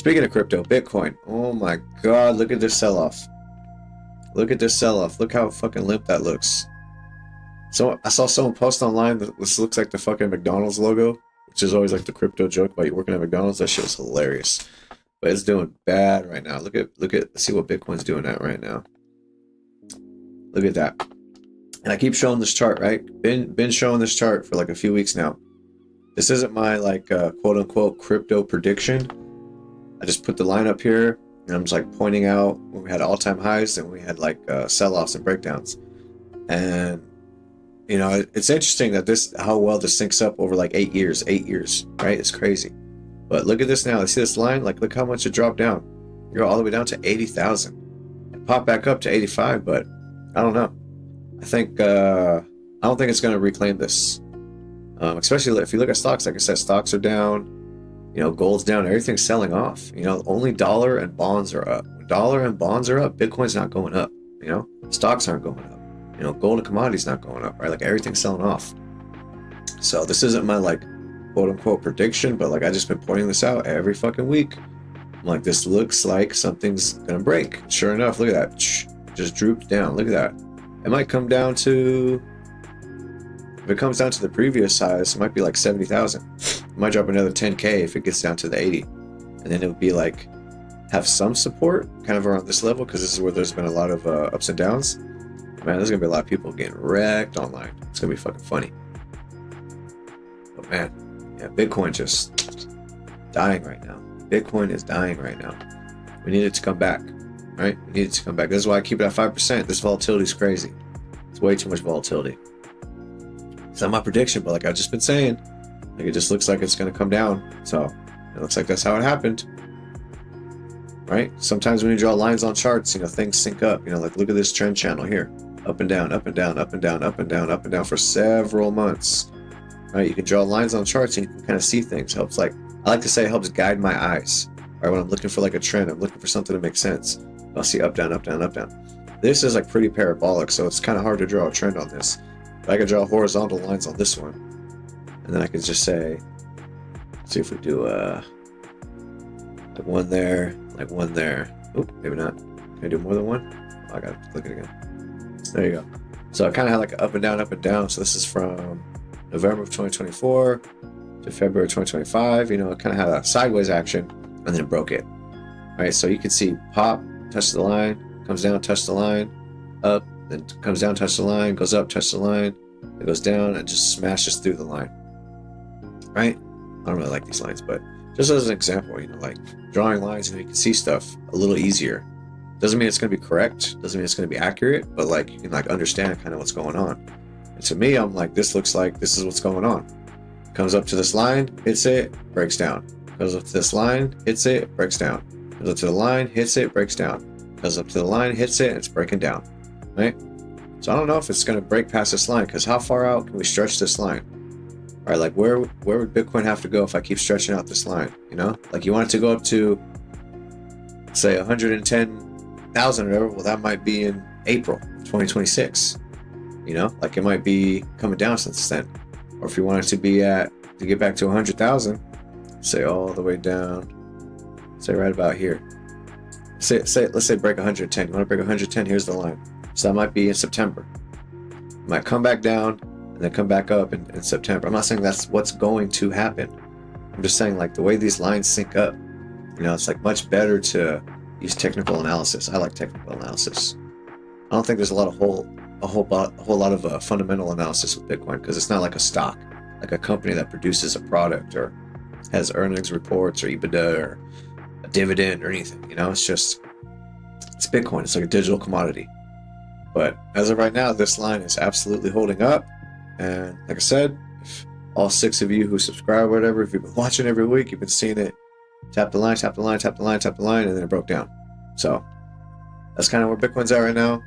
Speaking of crypto, Bitcoin. Oh my God, look at this sell-off. Look at this sell-off. Look how fucking limp that looks. So I saw someone post online that this looks like the fucking McDonald's logo, which is always like the crypto joke about you working at McDonald's. That shit was hilarious. But it's doing bad right now. Let's see what Bitcoin's doing at right now. Look at that. And I keep showing this chart, right? Been showing this chart for like a few weeks now. This isn't my like quote unquote crypto prediction. I just put the line up here and I'm just like pointing out when we had all-time highs and we had like sell-offs and breakdowns. And you know, it's interesting that how well this syncs up over like 8 years, right? It's crazy. But look at this now. See this line? Like, look how much it dropped down. You go all the way down to 80,000. It popped back up to 85, but I don't know. I don't think it's going to reclaim this. Especially if you look at stocks, like I said, stocks are down. You know, gold's down. Everything's selling off. You know, only dollar and bonds are up. When dollar and bonds are up, Bitcoin's not going up. You know, stocks aren't going up. You know, gold and commodities not going up, right? Like everything's selling off. So this isn't my like quote unquote prediction, but like I just been pointing this out every fucking week. I'm like, this looks like something's gonna break. Sure enough, look at that. Just drooped down. Look at that. It might come down to, if it comes down to the previous size, it might be like 70,000. It might drop another 10K if it gets down to the 80. And then it would be like, have some support kind of around this level, because this is where there's been a lot of ups and downs. Man, there's gonna be a lot of people getting wrecked online. It's gonna be fucking funny. But man, yeah, Bitcoin just dying right now. Bitcoin is dying right now. We need it to come back, right? We need it to come back. This is why I keep it at 5%. This volatility is crazy. It's way too much volatility. It's not my prediction, but like I've just been saying, like it just looks like it's gonna come down. So it looks like that's how it happened. Right? Sometimes when you draw lines on charts, you know, things sync up. You know, like look at this trend channel here. Up and down, up and down, up and down, up and down, up and down for several months. Right? You can draw lines on charts and you can kind of see things. Helps, like I like to say, it helps guide my eyes. Right? When I'm looking for like a trend, I'm looking for something to make sense. I'll see up, down, up, down, up, down. This is like pretty parabolic, so it's kind of hard to draw a trend on this. But I can draw horizontal lines on this one. And then I can just say, let's see if we do like one there, like one there. Oh, maybe not. Can I do more than one? Oh, I gotta click it again. There you go. So I kind of had like an up and down, up and down. So this is from November of 2024 to February 2025. You know, it kind of had a sideways action and then it broke it. All right, so you can see pop, touch the line, comes down, touch the line, up, then comes down, touch the line, goes up, touch the line, it goes down, and just smashes through the line. Right? I don't really like these lines, but just as an example, you know, like drawing lines, you know, you can see stuff a little easier. Doesn't mean it's going to be correct, doesn't mean it's going to be accurate, but like you can like understand kind of what's going on. And to me, I'm like, this looks like this is what's going on. Comes up to this line, hits it, breaks down. Goes up to this line, hits it, breaks down. Goes up to the line, hits it, breaks down. Goes up to the line, hits it, and it's breaking down. Right? So I don't know if it's going to break past this line, because how far out can we stretch this line? All right, like where would Bitcoin have to go if I keep stretching out this line? You know, like you want it to go up to, say, 110,000 or whatever. Well, that might be in April 2026. You know, like it might be coming down since then. Or if you want it to be to get back to 100,000, say all the way down, say right about here. Let's say break 110. You want to break 110? Here's the line. So that might be in September. It might come back down and then come back up in September. I'm not saying that's what's going to happen. I'm just saying like the way these lines sync up, you know, it's like much better to use technical analysis. I like technical analysis. I don't think there's a whole lot of fundamental analysis with Bitcoin, because it's not like a stock, like a company that produces a product or has earnings reports or EBITDA or a dividend or anything. You know, it's Bitcoin. It's like a digital commodity. But as of right now, this line is absolutely holding up. And like I said, if all 6 of you who subscribe or whatever, if you've been watching every week, you've been seeing it tap the line, tap the line, tap the line, tap the line, and then it broke down. So that's kind of where Bitcoin's at right now.